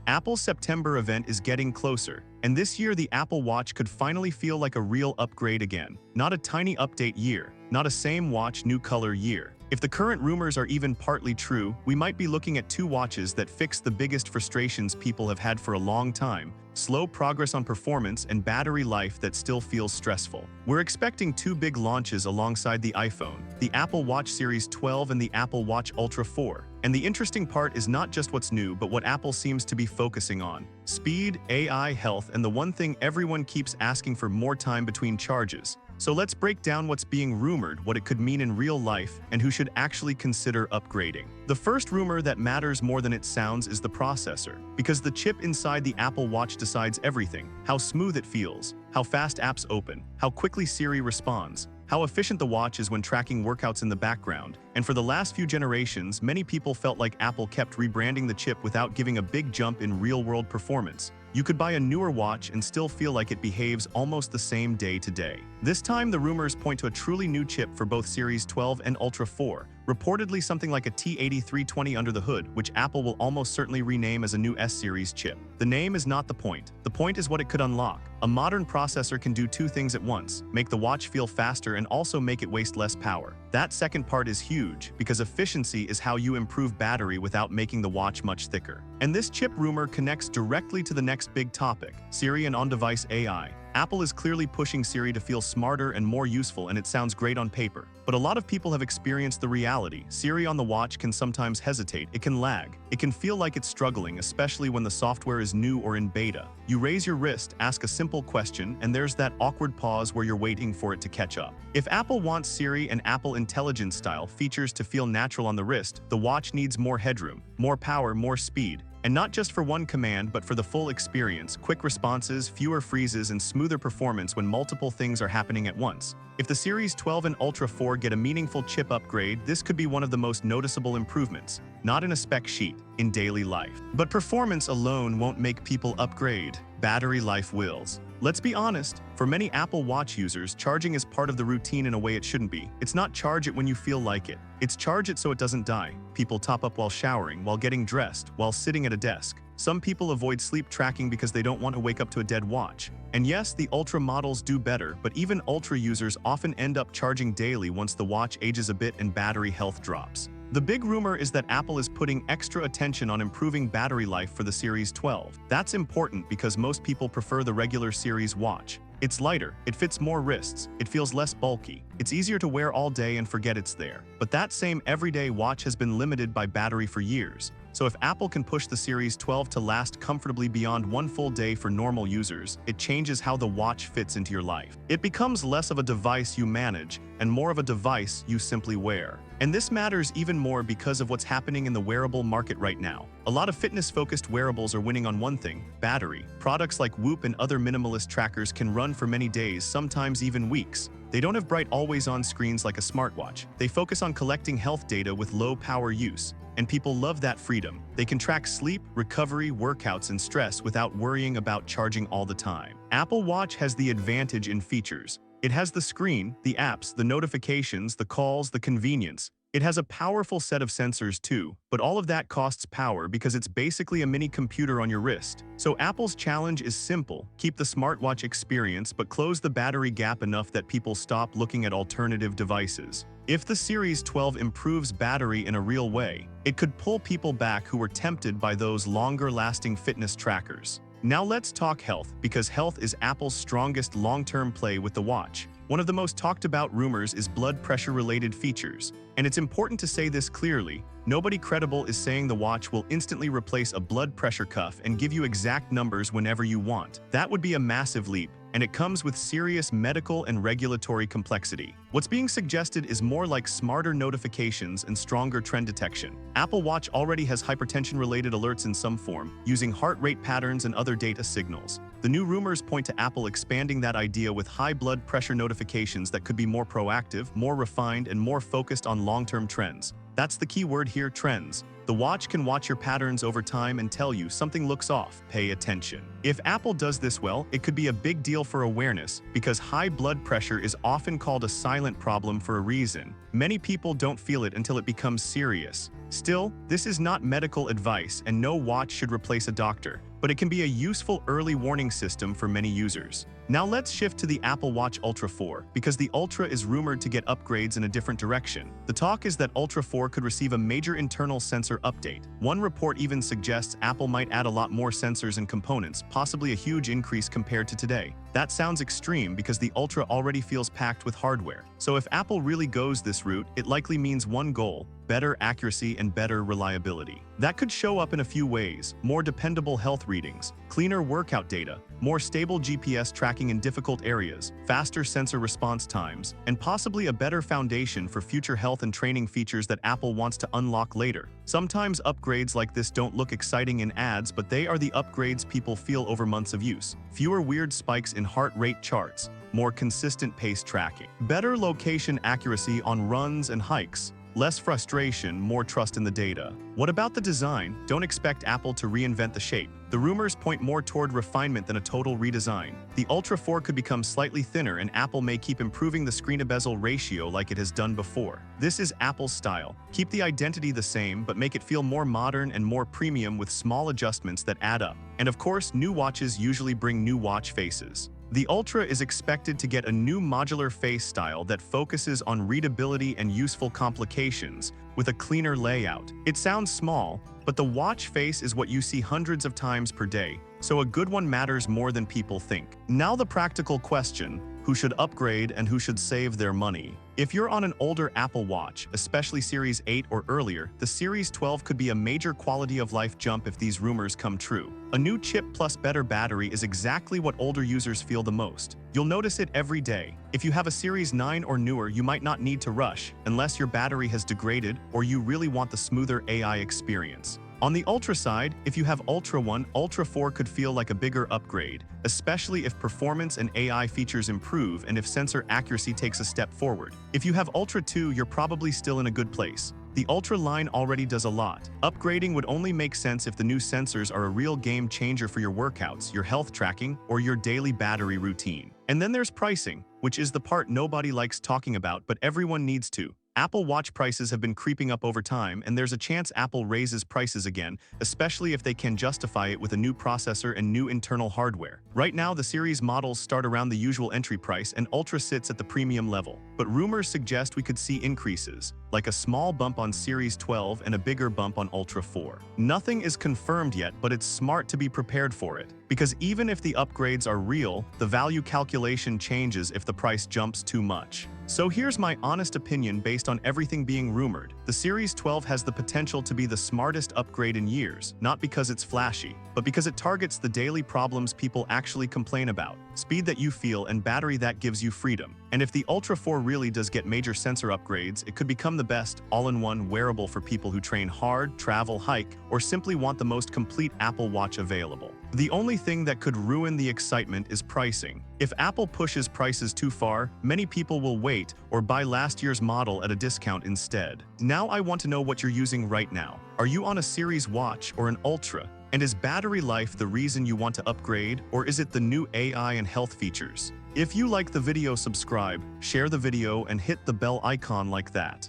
Apple's September event is getting closer, and this year the Apple Watch could finally feel like a real upgrade again. Not a tiny update year, not a same watch new color year. If the current rumors are even partly true, we might be looking at two watches that fix the biggest frustrations people have had for a long time: slow progress on performance and battery life that still feels stressful. We're expecting two big launches alongside the iPhone, the Apple Watch Series 12 and the Apple Watch Ultra 4. And the interesting part is not just what's new, but what Apple seems to be focusing on: speed, AI, health, and the one thing everyone keeps asking for: more time between charges. So let's break down what's being rumored, what it could mean in real life, and who should actually consider upgrading. The first rumor that matters more than it sounds is the processor, because the chip inside the Apple Watch decides everything: how smooth it feels, how fast apps open, how quickly Siri responds, how efficient the watch is when tracking workouts in the background. And for the last few generations, many people felt like Apple kept rebranding the chip without giving a big jump in real-world performance. You could buy a newer watch and still feel like it behaves almost the same day to day. This time, the rumors point to a truly new chip for both Series 12 and Ultra 4, reportedly something like a T8320 under the hood, which Apple will almost certainly rename as a new S-Series chip. The name is not the point. The point is what it could unlock. A modern processor can do two things at once: make the watch feel faster and also make it waste less power. That second part is huge, because efficiency is how you improve battery without making the watch much thicker. And this chip rumor connects directly to the next big topic: Siri and on-device AI. Apple is clearly pushing Siri to feel smarter and more useful, and it sounds great on paper. But a lot of people have experienced the reality. Siri on the watch can sometimes hesitate, it can lag, it can feel like it's struggling, especially when the software is new or in beta. You raise your wrist, ask a simple question, and there's that awkward pause where you're waiting for it to catch up. If Apple wants Siri and Apple Intelligence style features to feel natural on the wrist, the watch needs more headroom, more power, more speed. And not just for one command, but for the full experience: quick responses, fewer freezes, and smoother performance when multiple things are happening at once. If the Series 12 and Ultra 4 get a meaningful chip upgrade, this could be one of the most noticeable improvements, not in a spec sheet, in daily life. But performance alone won't make people upgrade. Battery life wills. Let's be honest, for many Apple Watch users, charging is part of the routine in a way it shouldn't be. It's not charge it when you feel like it. It's charge it so it doesn't die. People top up while showering, while getting dressed, while sitting at a desk. Some people avoid sleep tracking because they don't want to wake up to a dead watch. And yes, the Ultra models do better, but even Ultra users often end up charging daily once the watch ages a bit and battery health drops. The big rumor is that Apple is putting extra attention on improving battery life for the Series 12. That's important because most people prefer the regular Series watch. It's lighter, it fits more wrists, it feels less bulky, it's easier to wear all day and forget it's there. But that same everyday watch has been limited by battery for years. So if Apple can push the Series 12 to last comfortably beyond one full day for normal users, it changes how the watch fits into your life. It becomes less of a device you manage and more of a device you simply wear. And this matters even more because of what's happening in the wearable market right now. A lot of fitness-focused wearables are winning on one thing: battery. Products like Whoop and other minimalist trackers can run for many days, sometimes even weeks. They don't have bright always-on screens like a smartwatch. They focus on collecting health data with low power use. And people love that freedom. They can track sleep, recovery, workouts, and stress without worrying about charging all the time. Apple Watch has the advantage in features. It has the screen, the apps, the notifications, the calls, the convenience. It has a powerful set of sensors too, but all of that costs power because it's basically a mini computer on your wrist. So Apple's challenge is simple: keep the smartwatch experience, but close the battery gap enough that people stop looking at alternative devices. If the Series 12 improves battery in a real way, it could pull people back who were tempted by those longer-lasting fitness trackers. Now let's talk health, because health is Apple's strongest long-term play with the watch. One of the most talked about rumors is blood pressure-related features. And it's important to say this clearly: nobody credible is saying the watch will instantly replace a blood pressure cuff and give you exact numbers whenever you want. That would be a massive leap, and it comes with serious medical and regulatory complexity. What's being suggested is more like smarter notifications and stronger trend detection. Apple Watch already has hypertension-related alerts in some form, using heart rate patterns and other data signals. The new rumors point to Apple expanding that idea with high blood pressure notifications that could be more proactive, more refined, and more focused on long-term trends. That's the key word here: trends. The watch can watch your patterns over time and tell you something looks off. Pay attention. If Apple does this well, it could be a big deal for awareness, because high blood pressure is often called a silent problem for a reason. Many people don't feel it until it becomes serious. Still, this is not medical advice and no watch should replace a doctor, but it can be a useful early warning system for many users. Now let's shift to the Apple Watch Ultra 4, because the Ultra is rumored to get upgrades in a different direction. The talk is that Ultra 4 could receive a major internal sensor update. One report even suggests Apple might add a lot more sensors and components, possibly a huge increase compared to today. That sounds extreme because the Ultra already feels packed with hardware. So if Apple really goes this route, it likely means one goal: better accuracy and better reliability. That could show up in a few ways: more dependable health readings, cleaner workout data, more stable GPS tracking in difficult areas, faster sensor response times, and possibly a better foundation for future health and training features that Apple wants to unlock later. Sometimes upgrades like this don't look exciting in ads, but they are the upgrades people feel over months of use. Fewer weird spikes in heart rate charts, more consistent pace tracking, better location accuracy on runs and hikes, less frustration, more trust in the data. What about the design? Don't expect Apple to reinvent the shape. The rumors point more toward refinement than a total redesign. The Ultra 4 could become slightly thinner and Apple may keep improving the screen-to-bezel ratio like it has done before. This is Apple's style. Keep the identity the same, but make it feel more modern and more premium with small adjustments that add up. And of course, new watches usually bring new watch faces. The Ultra is expected to get a new modular face style that focuses on readability and useful complications, with a cleaner layout. It sounds small, but the watch face is what you see hundreds of times per day, so a good one matters more than people think. Now the practical question: who should upgrade and who should save their money? If you're on an older Apple Watch, especially Series 8 or earlier, the Series 12 could be a major quality of life jump if these rumors come true. A new chip plus better battery is exactly what older users feel the most. You'll notice it every day. If you have a Series 9 or newer, you might not need to rush, unless your battery has degraded or you really want the smoother AI experience. On the Ultra side, if you have Ultra 1, Ultra 4 could feel like a bigger upgrade, especially if performance and AI features improve and if sensor accuracy takes a step forward. If you have Ultra 2, you're probably still in a good place. The Ultra line already does a lot. Upgrading would only make sense if the new sensors are a real game changer for your workouts, your health tracking, or your daily battery routine. And then there's pricing, which is the part nobody likes talking about, but everyone needs to. Apple Watch prices have been creeping up over time, and there's a chance Apple raises prices again, especially if they can justify it with a new processor and new internal hardware. Right now, the series models start around the usual entry price, and Ultra sits at the premium level. But rumors suggest we could see increases, like a small bump on Series 12 and a bigger bump on Ultra 4. Nothing is confirmed yet, but it's smart to be prepared for it. Because even if the upgrades are real, the value calculation changes if the price jumps too much. So here's my honest opinion based on everything being rumored. The Series 12 has the potential to be the smartest upgrade in years, not because it's flashy, but because it targets the daily problems people actually complain about: speed that you feel and battery that gives you freedom. And if the Ultra 4 really does get major sensor upgrades, it could become the best all-in-one wearable for people who train hard, travel, hike, or simply want the most complete Apple Watch available. The only thing that could ruin the excitement is pricing. If Apple pushes prices too far, many people will wait or buy last year's model at a discount instead. Now I want to know what you're using right now. Are you on a Series watch or an Ultra? And is battery life the reason you want to upgrade, or is it the new AI and health features? If you like the video, subscribe, share the video, and hit the bell icon like that.